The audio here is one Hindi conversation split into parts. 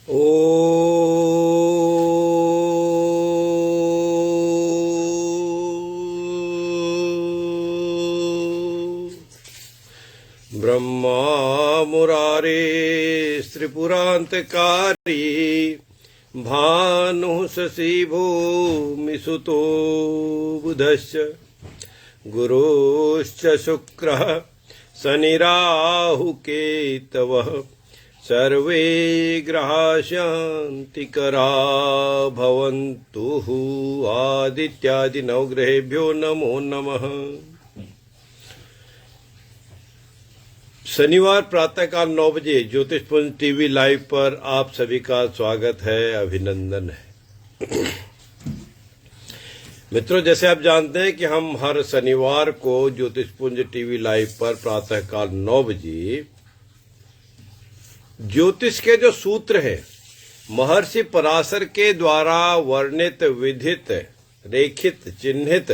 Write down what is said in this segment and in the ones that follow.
ओ ब्रह्मा मुरारे त्रिपुरांतकारी भानु शशि भूमिसुतो बुधश्च गुरुश्च शुक्रः शनिराहुकेतवः सर्वे ग्रहा शान्तिकरा भवन्तु। आदित्यादि नवग्रहेभ्यो नमो नमः। शनिवार प्रातःकाल 9 बजे ज्योतिषपुंज टीवी लाइव पर आप सभी का स्वागत है, अभिनंदन है। मित्रों, जैसे आप जानते हैं कि हम हर शनिवार को ज्योतिषपुंज टीवी लाइव पर प्रातःकाल 9 बजे ज्योतिष के जो सूत्र हैं, महर्षि पराशर के द्वारा वर्णित, विधित, रेखित, चिन्हित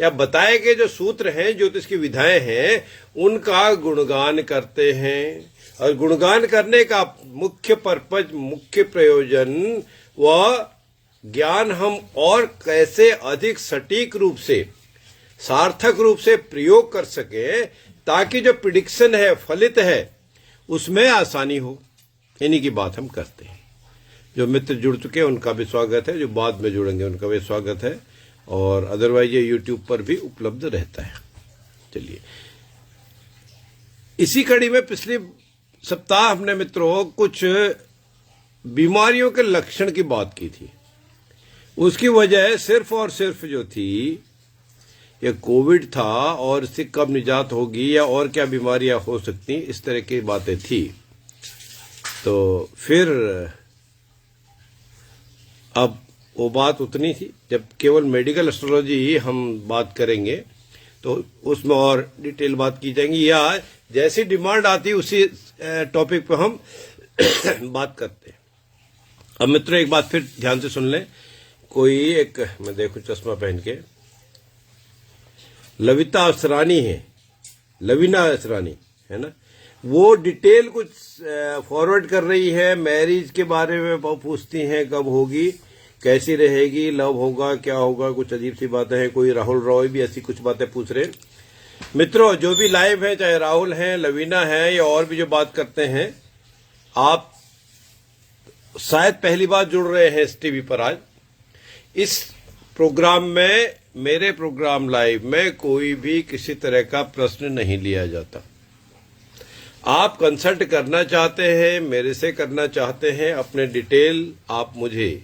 या बताए गए जो सूत्र हैं, ज्योतिष की विधाएं हैं, उनका गुणगान करते हैं। और गुणगान करने का मुख्य पर्पज, मुख्य प्रयोजन व ज्ञान हम और कैसे अधिक सटीक रूप से, सार्थक रूप से प्रयोग कर सके, ताकि जो प्रिडिक्शन है, फलित है, उसमें आसानी हो। इन्हीं की बात हम करते हैं। जो मित्र जुड़ चुके हैं उनका भी स्वागत है, जो बाद में जुड़ेंगे उनका भी स्वागत है, और अदरवाइज ये यूट्यूब पर भी उपलब्ध रहता है। चलिए, इसी कड़ी में पिछले सप्ताह हमने मित्रों कुछ बीमारियों के लक्षण की बात की थी। उसकी वजह सिर्फ और सिर्फ जो थी, ये कोविड था और इससे कब निजात होगी या और क्या बीमारियां हो सकती, इस तरह की बातें थी। तो फिर अब वो बात उतनी थी। जब केवल मेडिकल एस्ट्रोलॉजी ही हम बात करेंगे तो उसमें और डिटेल बात की जाएगी, या जैसी डिमांड आती है उसी टॉपिक पर हम बात करते हैं। अब मित्रों, एक बात फिर ध्यान से सुन लें। कोई एक, मैं देखूं चश्मा पहन के, लविता असरानी है, लवीना असरानी है ना, वो डिटेल कुछ फॉरवर्ड कर रही है। मैरिज के बारे में पूछती हैं, कब होगी, कैसी रहेगी, लव होगा, क्या होगा, कुछ अजीब सी बातें हैं। कोई राहुल रॉय भी ऐसी कुछ बातें पूछ रहे हैं। मित्रों, जो भी लाइव है, चाहे राहुल हैं, लवीना है, या और भी जो बात करते हैं, आप शायद पहली बार जुड़ रहे हैं इस टीवी पर। आज इस प्रोग्राम में, मेरे प्रोग्राम लाइव में, कोई भी किसी तरह का प्रश्न नहीं लिया जाता। आप कंसल्ट करना चाहते हैं, मेरे से करना चाहते हैं, अपने डिटेल आप मुझे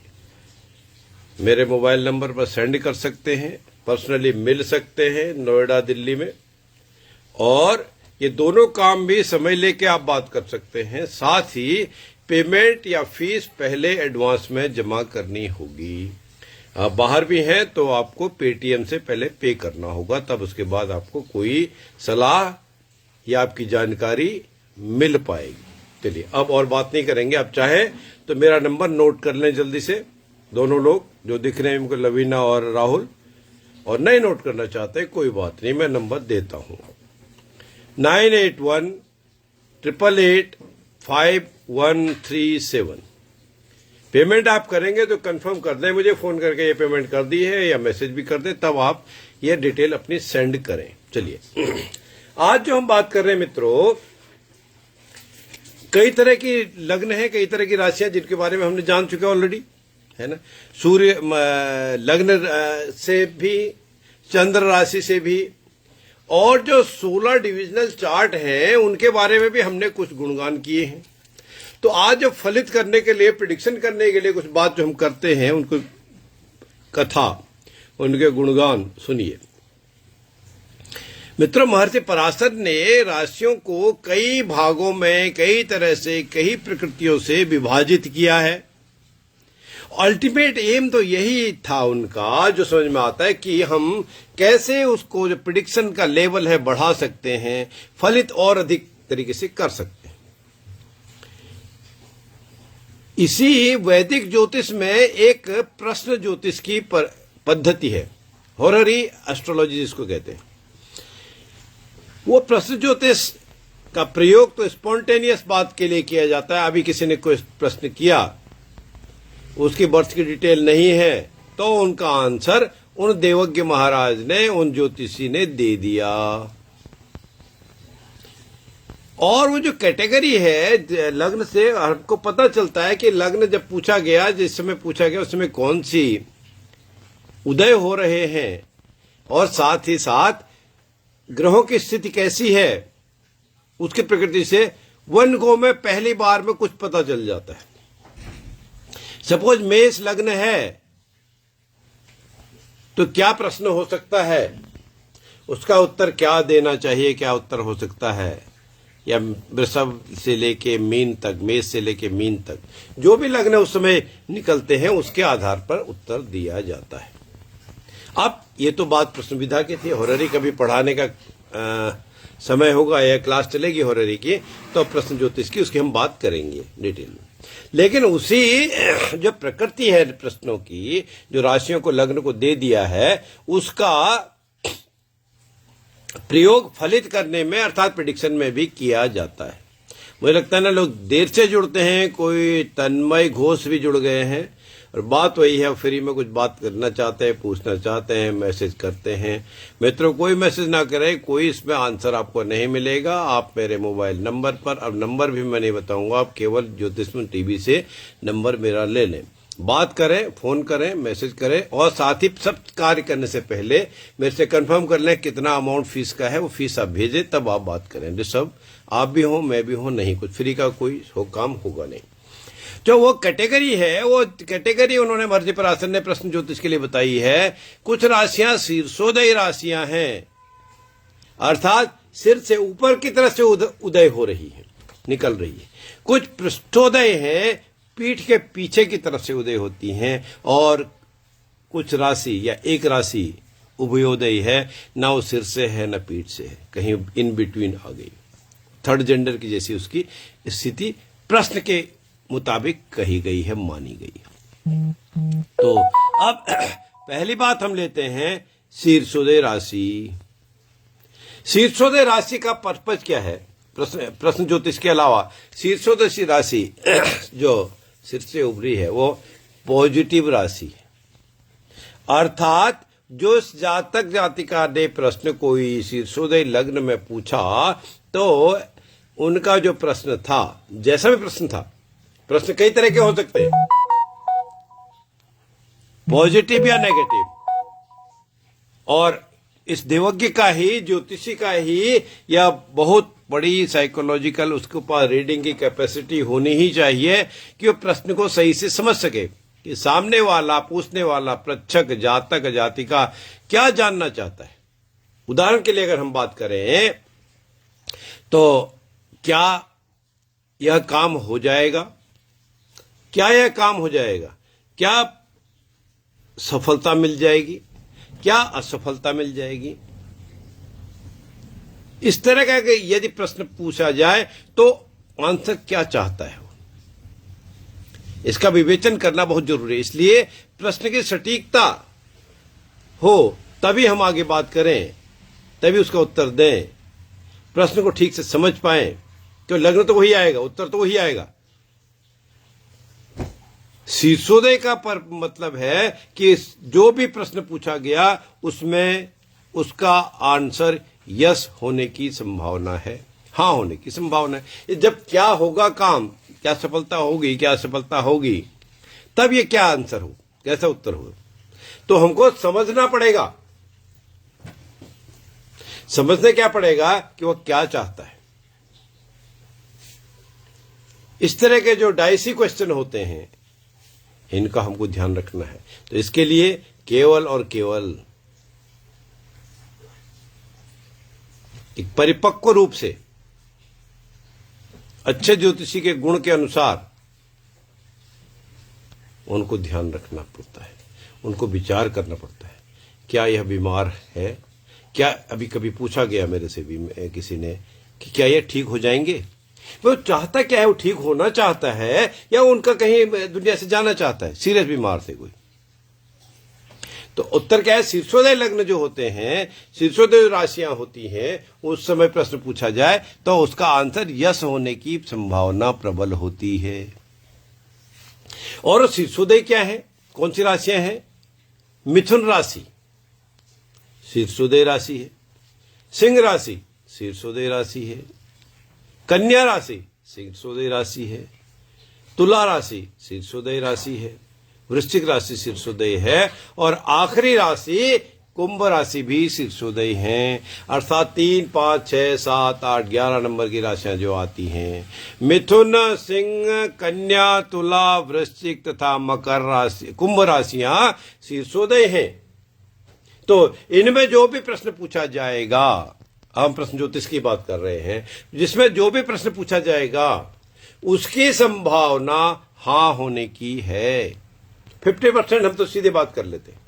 मेरे मोबाइल नंबर पर सेंड कर सकते हैं, पर्सनली मिल सकते हैं नोएडा, दिल्ली में। और ये दोनों काम भी समय लेके आप बात कर सकते हैं। साथ ही पेमेंट या फीस पहले एडवांस में जमा करनी होगी। आप बाहर भी हैं तो आपको पेटीएम से पहले पे करना होगा, तब उसके बाद आपको कोई सलाह या आपकी जानकारी मिल पाएगी। चलिए, अब और बात नहीं करेंगे। आप चाहे तो मेरा नंबर नोट कर लें जल्दी से, दोनों लोग जो दिख रहे हैं उनको, लवीना और राहुल। और नहीं नोट करना चाहते कोई बात नहीं, मैं नंबर देता हूं, 9818885137। पेमेंट आप करेंगे तो कंफर्म कर दें मुझे फोन करके, ये पेमेंट कर दी है, या मैसेज भी कर दें, तब आप ये डिटेल अपनी सेंड करें। चलिए, आज जो हम बात कर रहे हैं मित्रों, कई तरह की लग्न है, कई तरह की राशियां, जिनके बारे में हमने जान चुके ऑलरेडी, है ना। सूर्य लग्न से भी, चंद्र राशि से भी, और जो 16 डिविजनल चार्ट हैं उनके बारे में भी हमने कुछ गुणगान किए हैं। तो आज जो फलित करने के लिए, प्रिडिक्शन करने के लिए कुछ बात जो हम करते हैं, उनको कथा, उनके गुणगान सुनिए। मित्रों, महर्षि पराशर ने राशियों को कई भागों में, कई तरह से, कई प्रकृतियों से विभाजित किया है। अल्टीमेट एम तो यही था उनका, जो समझ में आता है, कि हम कैसे उसको, जो प्रिडिक्शन का लेवल है, बढ़ा सकते हैं, फलित और अधिक तरीके से कर सकते हैं। इसी वैदिक ज्योतिष में एक प्रश्न ज्योतिष की पद्धति है, हॉररी एस्ट्रोलॉजी जिसको कहते हैं। वो प्रश्न ज्योतिष का प्रयोग तो स्पॉन्टेनियस बात के लिए किया जाता है। अभी किसी ने कोई प्रश्न किया उसकी बर्थ की डिटेल नहीं है, तो उनका आंसर उन देवज्ञ महाराज ने, उन ज्योतिषी ने दे दिया। और वो जो कैटेगरी है लग्न से हमको पता चलता है कि लग्न जब पूछा गया, जिस समय पूछा गया उस समय कौन सी उदय हो रहे हैं, और साथ ही साथ ग्रहों की स्थिति कैसी है, उसकी प्रकृति से वन गो में पहली बार में कुछ पता चल जाता है। सपोज मेष लग्न है तो क्या प्रश्न हो सकता है, उसका उत्तर क्या देना चाहिए, क्या उत्तर हो सकता है, या वृषभ से लेके मीन तक, मेष से लेके मीन तक जो भी लग्न उस समय निकलते हैं उसके आधार पर उत्तर दिया जाता है। अब ये तो बात प्रश्न विधा की थी। होररी कभी पढ़ाने का समय होगा या क्लास चलेगी होररी की, तो प्रश्न ज्योतिष की उसकी हम बात करेंगे डिटेल में। लेकिन उसी जो प्रकृति है प्रश्नों की, जो राशियों को लग्न को दे दिया है, उसका प्रयोग फलित करने में अर्थात प्रेडिक्शन में भी किया जाता है। मुझे लगता है ना, लोग देर से जुड़ते हैं, कोई तन्मय घोष भी जुड़ गए हैं, और बात वही है, फ्री में कुछ बात करना चाहते हैं, पूछना चाहते हैं, मैसेज करते हैं। मित्रों, कोई मैसेज ना करें, कोई इसमें आंसर आपको नहीं मिलेगा। आप मेरे मोबाइल नंबर पर, अब नंबर भी मैं नहीं बताऊंगा, आप केवल ज्योतिषमन टीवी से नंबर मेरा ले लें, बात करें, फोन करें, मैसेज करें, और साथ ही सब कार्य करने से पहले मेरे से कंफर्म कर लें कितना अमाउंट फीस का है, वो फीस आप भेजें, तब आप बात करें। जो सब आप भी हो, मैं भी हो, नहीं कुछ फ्री का कोई काम होगा नहीं। जो वो कैटेगरी है, वो कैटेगरी उन्होंने मर्जी पर आसन ने प्रश्न ज्योतिष के लिए बताई है। कुछ राशियां शीर्षोदय राशियां हैं, अर्थात सिर से ऊपर की तरफ से उदय हो रही है, निकल रही है। कुछ पृष्ठोदय है, पीठ के पीछे की तरफ से उदय होती हैं, और कुछ राशि या एक राशि उभयोदय है, ना वो सिर से है ना पीठ से है, कहीं इन बिटवीन आ गई, थर्ड जेंडर की जैसी उसकी स्थिति प्रश्न के मुताबिक कही गई है, मानी गई है। तो अब पहली बात हम लेते हैं शीर्षोदय राशि। शीर्षोदय राशि का पर्पज क्या है? प्रश्न ज्योतिष के अलावा शीर्षोदय राशि जो सिर से उभरी है वो पॉजिटिव राशि है, अर्थात जो जातक जातिका ने प्रश्न कोई शीर्षोदय लग्न में पूछा, तो उनका जो प्रश्न था, जैसा भी प्रश्न था, प्रश्न कई तरह के हो सकते हैं, पॉजिटिव या नेगेटिव, और इस देवज्ञ का ही, ज्योतिषी का ही, या बहुत बड़ी साइकोलॉजिकल उसके ऊपर रीडिंग की कैपेसिटी होनी ही चाहिए कि वो प्रश्न को सही से समझ सके कि सामने वाला, पूछने वाला पृच्छक, जातक जातिका क्या जानना चाहता है। उदाहरण के लिए अगर हम बात करें तो क्या यह काम हो जाएगा, क्या यह काम हो जाएगा, क्या सफलता मिल जाएगी, क्या असफलता मिल जाएगी, इस तरह का यदि प्रश्न पूछा जाए तो आंसर क्या चाहता है, इसका विवेचन करना बहुत जरूरी है। इसलिए प्रश्न की सटीकता हो तभी हम आगे बात करें, तभी उसका उत्तर दें, प्रश्न को ठीक से समझ पाएं, क्यों लग्न तो वही आएगा, उत्तर तो वही आएगा। शीर्षोदय का पर मतलब है कि जो भी प्रश्न पूछा गया उसमें उसका आंसर यस होने की संभावना है, हाँ होने की संभावना है। जब क्या होगा काम, क्या सफलता होगी, क्या असफलता होगी, तब ये क्या आंसर हो, कैसा उत्तर हो, तो हमको समझना पड़ेगा। समझने क्या पड़ेगा कि वो क्या चाहता है। इस तरह के जो डाइसी क्वेश्चन होते हैं, इनका हमको ध्यान रखना है। तो इसके लिए केवल और केवल एक परिपक्व रूप से, अच्छे ज्योतिषी के गुण के अनुसार उनको ध्यान रखना पड़ता है, उनको विचार करना पड़ता है। क्या यह बीमार है? क्या अभी कभी पूछा गया मेरे से भी किसी ने कि क्या यह ठीक हो जाएंगे? वो चाहता क्या है? वो ठीक होना चाहता है या उनका कहीं दुनिया से जाना चाहता है, सीरियस बीमार से कोई? तो उत्तर क्या है? शीर्षोदय लग्न जो होते हैं, शीर्षोदय राशियां होती हैं, उस समय प्रश्न पूछा जाए तो उसका आंसर यस होने की संभावना प्रबल होती है। और शीर्षोदय क्या है, कौन सी राशियां हैं? मिथुन राशि शीर्षोदय राशि है, सिंह राशि शीर्षोदय राशि है, कन्या राशि शीर्षोदय राशि है, तुला राशि शीर्षोदय राशि है, वृश्चिक राशि शीर्षोदय है, और आखिरी राशि कुंभ राशि भी शीर्षोदय हैं। अर्थात 3, 5, 6, 7, 8, 11 नंबर की राशियां जो आती हैं, मिथुन, सिंह, कन्या, तुला, वृश्चिक तथा मकर राशि, कुंभ राशियां शीर्षोदय हैं। तो इनमें जो भी प्रश्न पूछा जाएगा, हम प्रश्न ज्योतिष की बात कर रहे हैं, जिसमें जो भी प्रश्न पूछा जाएगा उसकी संभावना हां होने की है। 50% हम तो सीधे बात कर लेते हैं।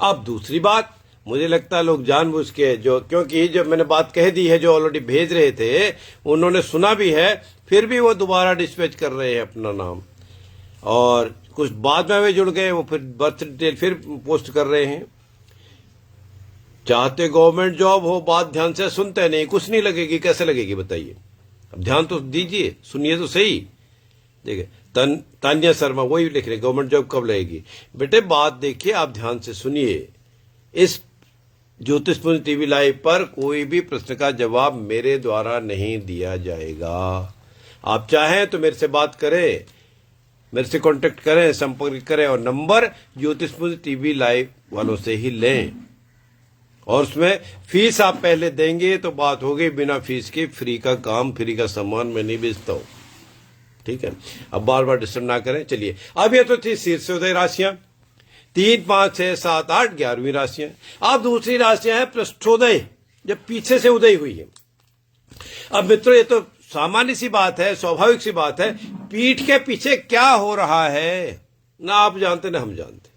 अब दूसरी बात, मुझे लगता है लोग जानबूझ के क्योंकि जो मैंने बात कह दी है, जो ऑलरेडी भेज रहे थे उन्होंने सुना भी है, फिर भी वो दोबारा डिस्पैच कर रहे हैं अपना नाम, और कुछ बाद में वे जुड़ गए, वो फिर बर्थ डिटेल फिर पोस्ट कर रहे हैं। चाहते गवर्नमेंट जॉब हो, बात ध्यान से सुनते नहीं, कुछ नहीं लगेगी, कैसे लगेगी बताइए? अब ध्यान तो दीजिए, सुनिए तो सही। देखिए तान्या शर्मा वही लिख रहे, गवर्नमेंट जॉब कब लगेगी? बेटे बात देखिए, आप ध्यान से सुनिए। इस ज्योतिषपुंज टीवी लाइव पर कोई भी प्रश्न का जवाब मेरे द्वारा नहीं दिया जाएगा। आप चाहें तो मेरे से बात करें, मेरे से कांटेक्ट करें, संपर्क करें, और नंबर ज्योतिषपुंज टीवी लाइव वालों से ही लें, और उसमें फीस आप पहले देंगे तो बात होगी। बिना फीस के फ्री का काम, फ्री का सामान मैं नहीं बेचता हूं, ठीक है? अब बार बार डिस्टर्ब ना करें। चलिए, अब ये तो थी शीर्षोदय राशियां, 3, 5, 6, 7, 8, 11वीं राशियां। अब दूसरी राशियां है पृष्ठोदय, जब पीछे से उदय हुई है। अब मित्रों ये तो सामान्य सी बात है, स्वाभाविक सी बात है, पीठ के पीछे क्या हो रहा है ना आप जानते ना हम जानते।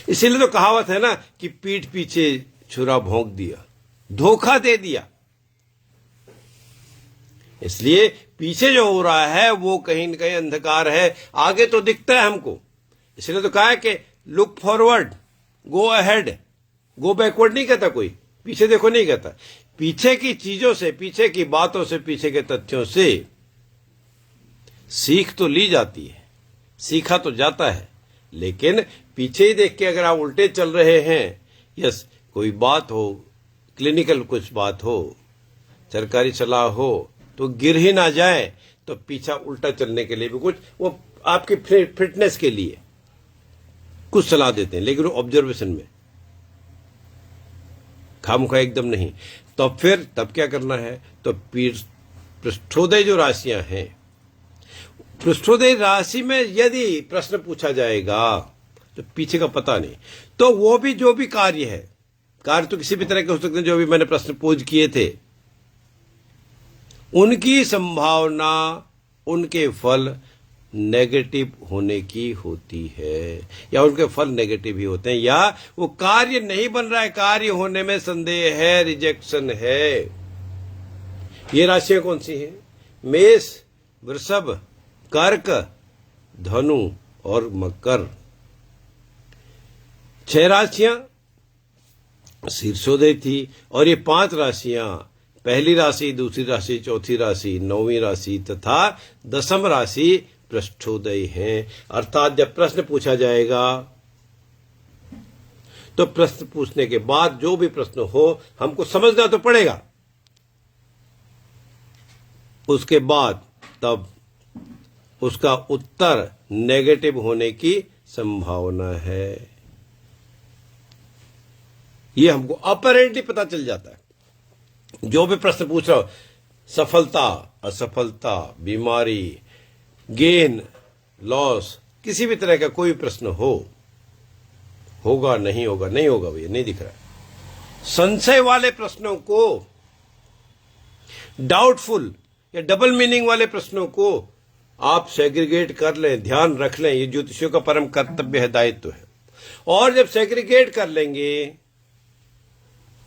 इसीलिए तो कहावत है ना कि पीठ पीछे छुरा भोंक दिया, धोखा दे दिया। इसलिए पीछे जो हो रहा है वो कहीं न कहीं अंधकार है, आगे तो दिखता है हमको। इसलिए तो कहा है कि लुक फॉरवर्ड, गो अहेड, गो बैकवर्ड नहीं कहता कोई, पीछे देखो नहीं कहता। पीछे की चीजों से, पीछे की बातों से, पीछे के तथ्यों से सीख तो ली जाती है, सीखा तो जाता है, लेकिन पीछे ही देख के अगर आप उल्टे चल रहे हैं, यस कोई बात हो, क्लिनिकल कुछ बात हो, सरकारी सलाह हो, तो गिर ही ना जाए, तो पीछा उल्टा चलने के लिए भी कुछ, वो आपकी फिटनेस के लिए कुछ सलाह देते हैं, लेकिन वो ऑब्जर्वेशन में, खामखा एकदम नहीं। तो फिर तब क्या करना है? तो पृष्ठोदय जो राशियां हैं, पृष्ठोदय राशि में यदि प्रश्न पूछा जाएगा तो पीछे का पता नहीं, तो वो भी जो भी कार्य है, कार्य तो किसी भी तरह के हो सकते हैं, जो भी मैंने प्रश्न पोज किए थे, उनकी संभावना, उनके फल नेगेटिव होने की होती है, या उनके फल नेगेटिव ही होते हैं, या वो कार्य नहीं बन रहा है, कार्य होने में संदेह है, रिजेक्शन है। ये राशियां कौन सी हैं? मेष, वृषभ, कर्क, धनु और मकर। 6 राशियां शीर्षोदय थी, और ये 5 राशियां, पहली राशि, दूसरी राशि, चौथी राशि, 9वीं राशि तथा 10वीं राशि पृष्ठोदय हैं। अर्थात जब प्रश्न पूछा जाएगा तो प्रश्न पूछने के बाद जो भी प्रश्न हो हमको समझना तो पड़ेगा, उसके बाद तब उसका उत्तर नेगेटिव होने की संभावना है, यह हमको अपरेंटली पता चल जाता है। जो भी प्रश्न पूछ रहा हो, सफलता, असफलता, बीमारी, गेन, लॉस, किसी भी तरह का कोई प्रश्न हो, होगा नहीं होगा, नहीं होगा भैया, नहीं दिख रहा है। संशय वाले प्रश्नों को, डाउटफुल या डबल मीनिंग वाले प्रश्नों को आप सेग्रीगेट कर लें, ध्यान रख लें, ये ज्योतिषियों का परम कर्तव्य है, दायित्व है। और जब सेग्रीगेट कर लेंगे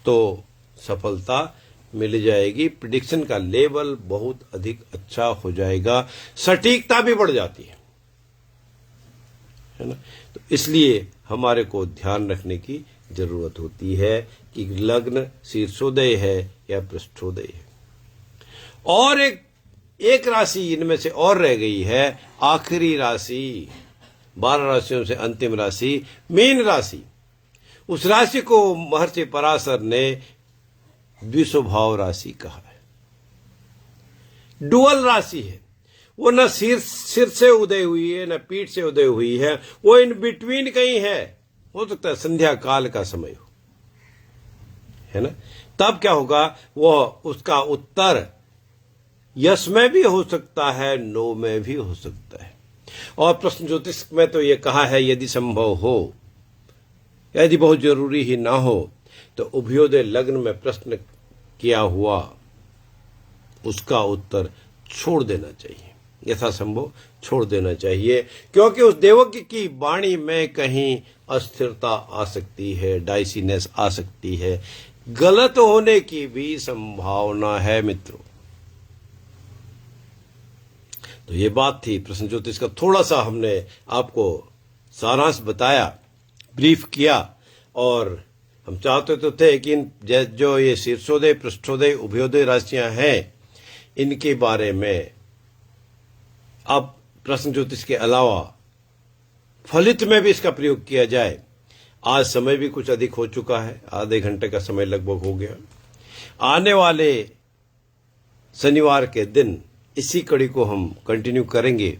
तो सफलता मिल जाएगी, प्रिडिक्शन का लेवल बहुत अधिक अच्छा हो जाएगा, सटीकता भी बढ़ जाती है ना। तो इसलिए हमारे को ध्यान रखने की जरूरत होती है कि लग्न शीर्षोदय है या पृष्ठोदय है। और एक एक राशि इनमें से और रह गई है, आखिरी राशि, 12 राशियों से अंतिम राशि मीन राशि। उस राशि को महर्षि पराशर ने द्विस्वभाव राशि कहा है। डुअल राशि है, वो न सिर से उदय हुई है, न पीठ से उदय हुई है, वो इन बिटवीन कहीं है। हो सकता है संध्या काल का समय हो, है ना। तब क्या होगा, वो उसका उत्तर यस में भी हो सकता है, नो में भी हो सकता है। और प्रश्न ज्योतिष में तो ये कहा है, यदि संभव हो, यदि बहुत जरूरी ही ना हो, तो उभयोदय लग्न में प्रश्न किया हुआ उसका उत्तर छोड़ देना चाहिए, यथासंभव छोड़ देना चाहिए, क्योंकि उस देवज्ञ की वाणी में कहीं अस्थिरता आ सकती है, डाइसीनेस आ सकती है, गलत होने की भी संभावना है मित्रों। तो ये बात थी प्रश्न ज्योतिष का, थोड़ा सा हमने आपको सारांश बताया, ब्रीफ किया। और हम चाहते तो थे कि जो ये शीर्षोदय, पृष्ठोदय, उभयोदय राशियां हैं, इनके बारे में अब प्रश्न ज्योतिष के अलावा फलित में भी इसका प्रयोग किया जाए। आज समय भी कुछ अधिक हो चुका है, आधे घंटे का समय लगभग हो गया। आने वाले शनिवार के दिन इसी कड़ी को हम कंटिन्यू करेंगे।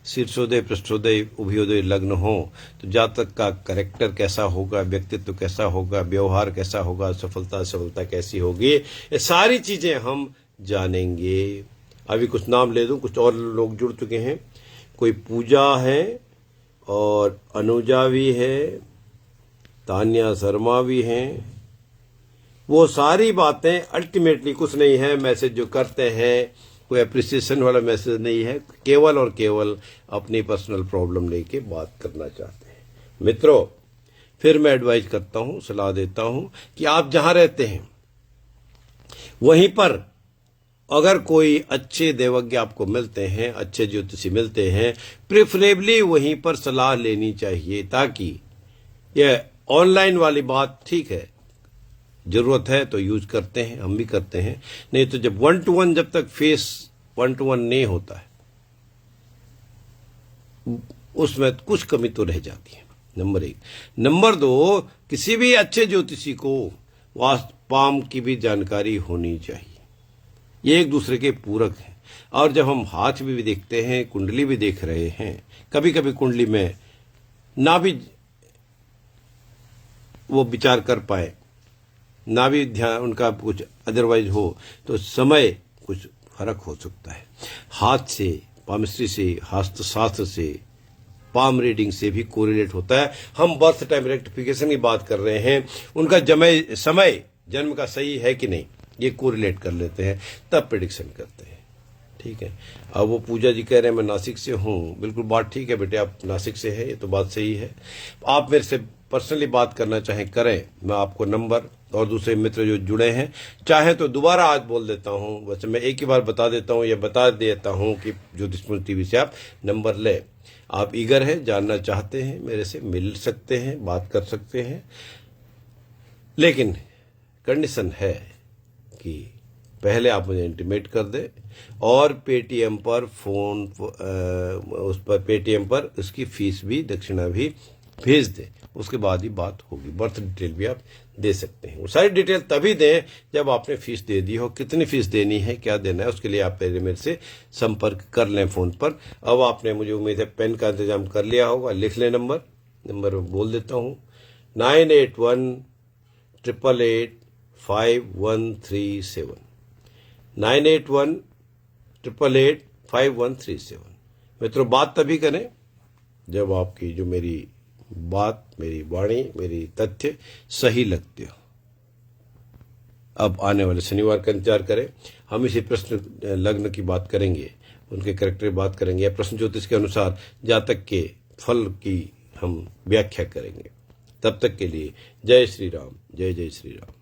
शीर्षोदय, पृष्ठोदय, उभयोदय लग्न हो तो जातक का कैरेक्टर कैसा होगा, व्यक्तित्व कैसा होगा, व्यवहार कैसा होगा, सफलता कैसी होगी, ये सारी चीजें हम जानेंगे। अभी कुछ नाम ले दूं, कुछ और लोग जुड़ चुके हैं। कोई पूजा है, और अनुजा भी है, तान्या शर्मा भी हैं। वो सारी बातें अल्टीमेटली कुछ नहीं है, मैसेज जो करते हैं कोई अप्रिसिएशन वाला मैसेज नहीं है, केवल और केवल अपनी पर्सनल प्रॉब्लम लेके बात करना चाहते हैं। मित्रों, फिर मैं एडवाइज करता हूं, सलाह देता हूं कि आप जहां रहते हैं वहीं पर अगर कोई अच्छे देवज्ञ आपको मिलते हैं, अच्छे ज्योतिषी मिलते हैं, प्रेफरेबली वहीं पर सलाह लेनी चाहिए, ताकि यह ऑनलाइन वाली बात ठीक है, जरूरत है तो यूज करते हैं, हम भी करते हैं, नहीं तो जब 1-to-1, जब तक फेस 1-to-1 नहीं होता है, उसमें कुछ कमी तो रह जाती है, नंबर 1। नंबर 2, किसी भी अच्छे ज्योतिषी को वास्तु पाम की भी जानकारी होनी चाहिए, ये एक दूसरे के पूरक हैं। और जब हम हाथ भी देखते हैं, कुंडली भी देख रहे हैं, कभी कभी कुंडली में ना भी वो विचार कर पाए, ना भी ध्यान उनका कुछ अदरवाइज हो, तो समय कुछ फर्क हो सकता है। हाथ से, पामिस्ट्री से, हस्तशास्त्र से, पाम रीडिंग से भी कोरिलेट होता है। हम बर्थ टाइम रेक्टिफिकेशन की बात कर रहे हैं, उनका समय जन्म का सही है कि नहीं, ये कोरिलेट कर लेते हैं, तब प्रेडिक्शन करते हैं। ठीक है। अब वो पूजा जी कह रहे हैं मैं नासिक से हूँ, बिल्कुल बात ठीक है बेटे, आप नासिक से है, ये तो बात सही है। आप मेरे से पर्सनली बात करना चाहें करें, मैं आपको नंबर और दूसरे मित्र जो जुड़े हैं, चाहे तो दोबारा आज बोल देता हूं, वैसे मैं एक ही बार बता देता हूं, या बता देता हूं कि ज्योतिषपुंज टीवी से आप नंबर ले। आप ईगर हैं, जानना चाहते हैं, मेरे से मिल सकते हैं, बात कर सकते हैं, लेकिन कंडीशन है कि पहले आप मुझे इंटीमेट कर दे और पेटीएम पर फोन, उस पर पेटीएम पर उसकी फीस भी, दक्षिणा भी भेज दे, उसके बाद ही बात होगी। बर्थ डिटेल भी आप दे सकते हैं, वो सारी डिटेल तभी दें जब आपने फीस दे दी हो। कितनी फीस देनी है, क्या देना है, उसके लिए आप पहले मेरे से संपर्क कर लें फोन पर। अब आपने, मुझे उम्मीद है पेन का इंतजाम कर लिया होगा, लिख लें नंबर बोल देता हूँ, 9818885137, 9818885137। मित्रों, बात तभी करें जब आपकी जो मेरी बात, मेरी वाणी, मेरी तथ्य सही लगते हो। अब आने वाले शनिवार का इंतजार करें, हम इसी प्रश्न लग्न की बात करेंगे, उनके कैरेक्टर की बात करेंगे, या प्रश्न ज्योतिष के अनुसार जातक के फल की हम व्याख्या करेंगे। तब तक के लिए जय श्री राम, जय जय श्री राम।